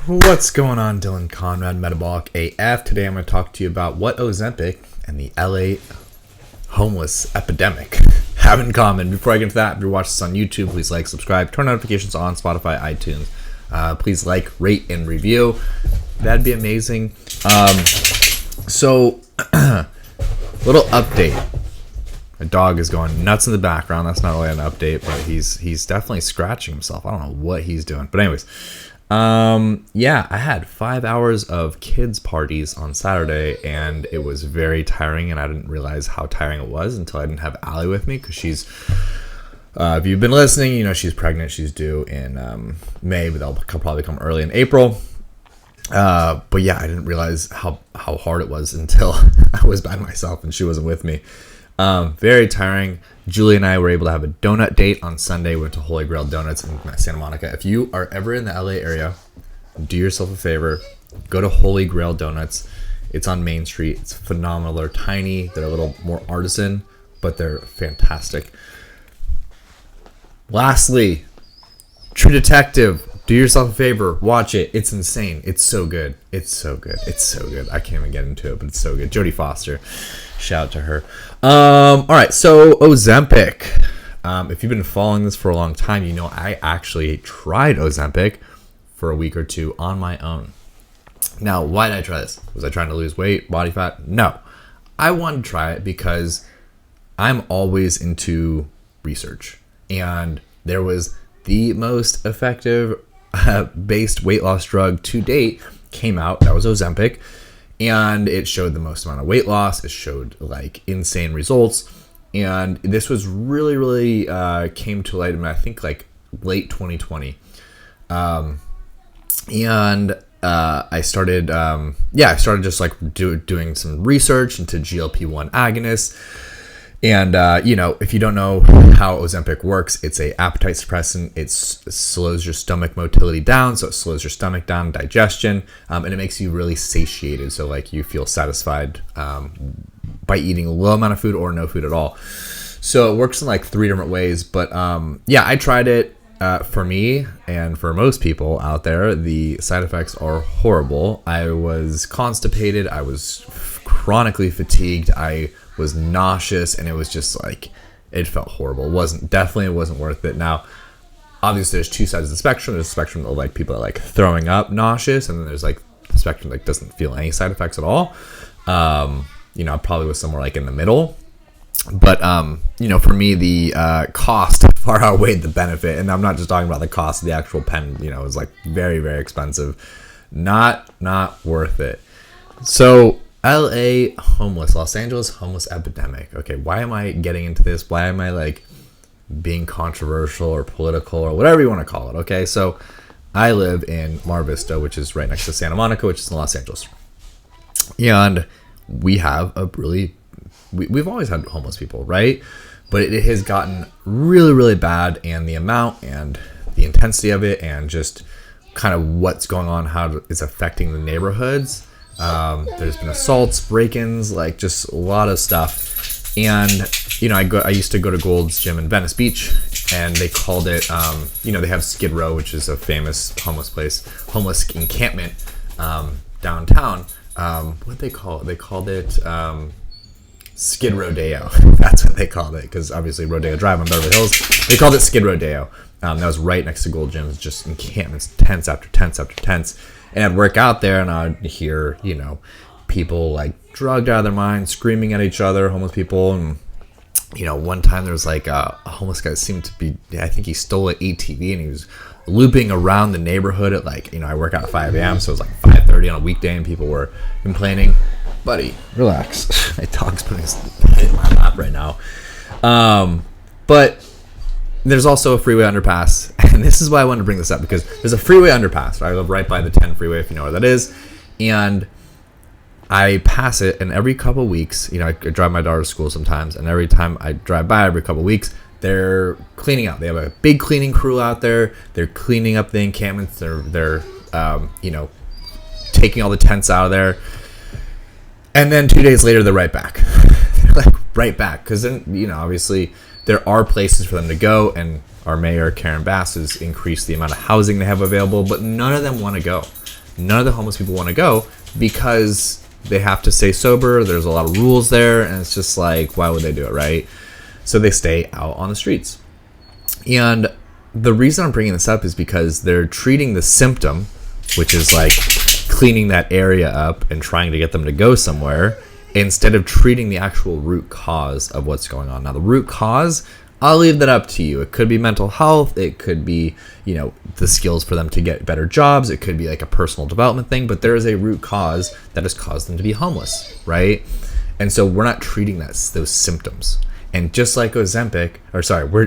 What's going on, Dylan Conrad, Metabolic AF. Today I'm going to talk to you about what Ozempic and the LA Homeless Epidemic have in common. Before I get into that, if you're watching this on YouTube, please like, subscribe, turn notifications on Spotify, iTunes. Please like, rate, and review. That'd be amazing. So, little update. My dog is going nuts in the background. That's not really an update, but he's definitely scratching himself. I don't know what he's doing. But anyways, I had 5 hours of kids parties on Saturday, and it was very tiring, and I didn't realize how tiring it was until I didn't have Allie with me, because she's if you've been listening, you know she's pregnant. She's due in May, but they'll probably come early in April. But yeah, I didn't realize how hard it was until I was by myself and she wasn't with me. Very tiring. Julie and I were able to have a donut date on Sunday. We went to Holy Grail Donuts in Santa Monica. If you are ever in the LA area, do yourself a favor. Go to Holy Grail Donuts. It's on Main Street. It's phenomenal. They're tiny. They're a little more artisan, but they're fantastic. Lastly, True Detective. Do yourself a favor. Watch it. It's insane. It's so good. It's so good. It's so good. I can't even get into it, but it's so good. Jodie Foster. Shout out to her. All right. So Ozempic. If you've been following this for a long time, you know I actually tried Ozempic for a week or two on my own. Now, why did I try this? Was I trying to lose weight, body fat? No. I wanted to try it because I'm always into research. And there was the most effective based weight loss drug to date came out. That was Ozempic, and it showed the most amount of weight loss. It showed like insane results, and this was really came to light in, I think, like late 2020. I started just like doing some research into GLP-1 agonists. And, if you don't know how Ozempic works, it's a appetite suppressant. It slows your stomach motility down, so it slows your stomach down, digestion, and it makes you really satiated. So, like, you feel satisfied by eating a low amount of food or no food at all. So it works in, like, 3 different ways. But, I tried it. For me and for most people out there, the side effects are horrible. I was constipated. I was chronically fatigued. I was nauseous, and it was just like, it felt horrible. It wasn't worth it. Now, obviously there's 2 sides of the spectrum. There's a spectrum of like people that are like throwing up nauseous, and then there's like the spectrum that doesn't feel any side effects at all. I probably was somewhere like in the middle. But, for me, the cost far outweighed the benefit. And I'm not just talking about the cost of the actual pen. It was like very, very expensive. Not worth it. So Los Angeles Homeless Epidemic. Okay, why am I getting into this? Why am I like being controversial or political or whatever you want to call it? Okay, so I live in Mar Vista, which is right next to Santa Monica, which is in Los Angeles. And we have we've always had homeless people, right? But it has gotten really, really bad, and the amount and the intensity of it and just kind of what's going on, how it's affecting the neighborhoods. There's been assaults, break-ins, like just a lot of stuff. And, I used to go to Gold's Gym in Venice Beach, and they called it, they have Skid Row, which is a famous homeless encampment downtown. What'd they call it? They called it Skid Rodeo. That's what they called it, because obviously Rodeo Drive on Beverly Hills. They called it Skid Rodeo. That was right next to Gold Gym. Just encampments, tents after tents after tents. And I'd work out there, and I'd hear, people like drugged out of their minds, screaming at each other, homeless people. And, one time there was like a homeless guy that seemed to be, I think he stole an ATV, and he was looping around the neighborhood at like, I work out at 5 a.m., so it was like 5:30 on a weekday, and people were complaining. Buddy, relax. My dog's putting his head in my lap right now. But there's also a freeway underpass, and this is why I wanted to bring this up, because there's a freeway underpass. Right? I live right by the 10 freeway, if you know where that is, and I pass it, and every couple of weeks, I drive my daughter to school sometimes, and every time I drive by every couple of weeks, they're cleaning out. They have a big cleaning crew out there. They're cleaning up the encampments. They're taking all the tents out of there. And then 2 days later, they're right back. They're like right back. Because then, obviously, there are places for them to go. And our mayor, Karen Bass, has increased the amount of housing they have available. But none of them want to go. none of the homeless people want to go because they have to stay sober. There's a lot of rules there, and it's just like, why would they do it, right? So they stay out on the streets. And the reason I'm bringing this up is because they're treating the symptom, which is like cleaning that area up and trying to get them to go somewhere, instead of treating the actual root cause of what's going on. Now, the root cause, I'll leave that up to you. It could be mental health. It could be, the skills for them to get better jobs. It could be like a personal development thing, but there is a root cause that has caused them to be homeless, right? And so we're not treating those symptoms. And just like Ozempic,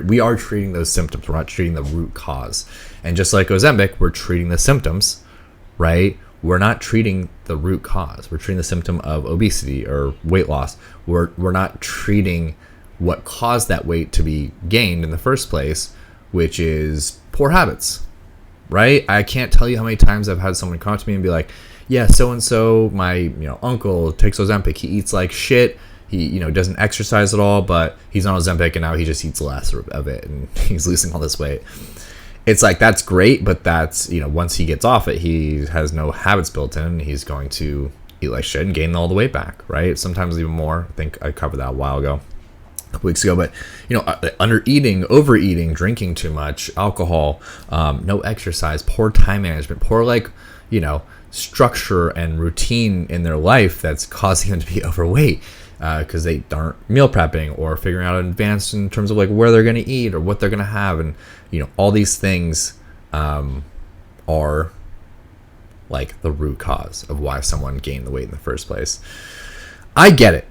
we are treating those symptoms. We're not treating the root cause. And just like Ozempic, we're treating the symptoms, right? We're not treating the root cause. We're treating the symptom of obesity or weight loss. We're not treating what caused that weight to be gained in the first place, which is poor habits, right? I can't tell you how many times I've had someone come up to me and be like, yeah, so-and-so, my uncle takes Ozempic. He eats like shit. He doesn't exercise at all, but he's on Ozempic and now he just eats less of it and he's losing all this weight. It's like, that's great, but that's, once he gets off it, he has no habits built in. He's going to eat like shit and gain all the weight back, right? Sometimes even more. I think I covered that a while ago. Couple weeks ago, but under eating, overeating, drinking too much, alcohol, no exercise, poor time management, poor structure and routine in their life that's causing them to be overweight because they aren't meal prepping or figuring out in advance in terms of like where they're going to eat or what they're going to have, and all these things are like the root cause of why someone gained the weight in the first place. I get it.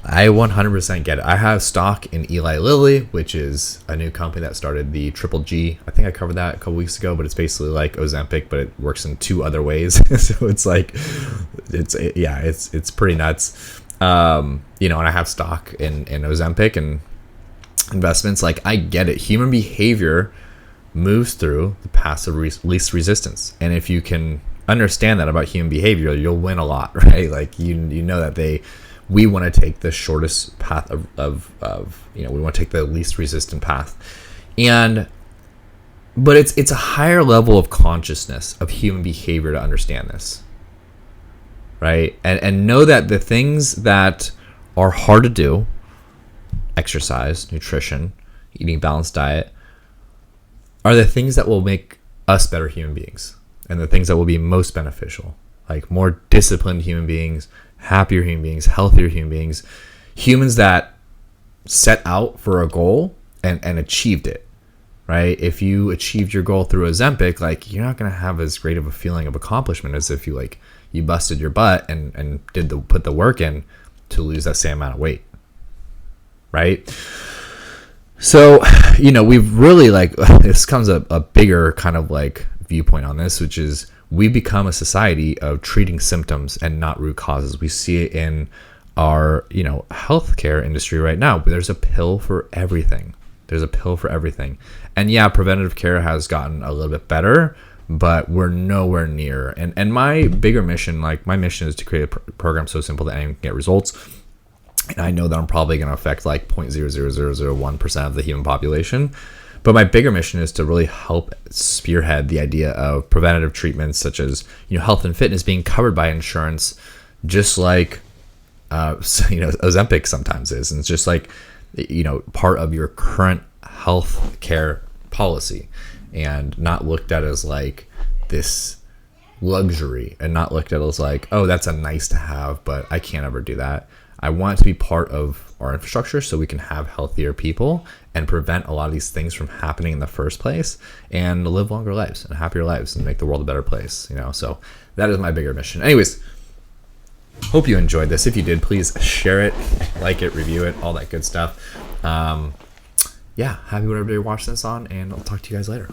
I 100% get it. I have stock in Eli Lilly, which is a new company that started the Triple G. I think I covered that a couple weeks ago, but it's basically like Ozempic, but it works in 2 other ways. So it's like, it's pretty nuts. And I have stock in Ozempic and investments. Like, I get it. Human behavior moves through the path of least resistance. And if you can understand that about human behavior, you'll win a lot, right? Like, that we want to take the shortest path we want to take the least resistant path. But it's a higher level of consciousness of human behavior to understand this, right? And know that the things that are hard to do, exercise, nutrition, eating a balanced diet, are the things that will make us better human beings and the things that will be most beneficial, like more disciplined human beings, happier human beings, healthier human beings, humans that set out for a goal and achieved it, right? If you achieved your goal through Ozempic, like, you're not going to have as great of a feeling of accomplishment as if you busted your butt and put the work in to lose that same amount of weight, right? So, we've really this comes a bigger kind of like viewpoint on this, which is we become a society of treating symptoms and not root causes. We see it in our, healthcare industry right now. There's a pill for everything. And yeah, preventative care has gotten a little bit better, but we're nowhere near. And my bigger mission, my mission is to create a program so simple that anyone can get results. And I know that I'm probably going to affect 0.00001% of the human population. But my bigger mission is to really help spearhead the idea of preventative treatments such as, health and fitness being covered by insurance, just like, Ozempic sometimes is. And it's just like, part of your current health care policy and not looked at as like this luxury and not looked at as like, oh, that's a nice to have, but I can't ever do that. I want it to be part of our infrastructure so we can have healthier people and prevent a lot of these things from happening in the first place and live longer lives and happier lives and make the world a better place, So that is my bigger mission. Anyways, hope you enjoyed this. If you did, please share it, like it, review it, all that good stuff. Happy whatever day you're watching this on, and I'll talk to you guys later.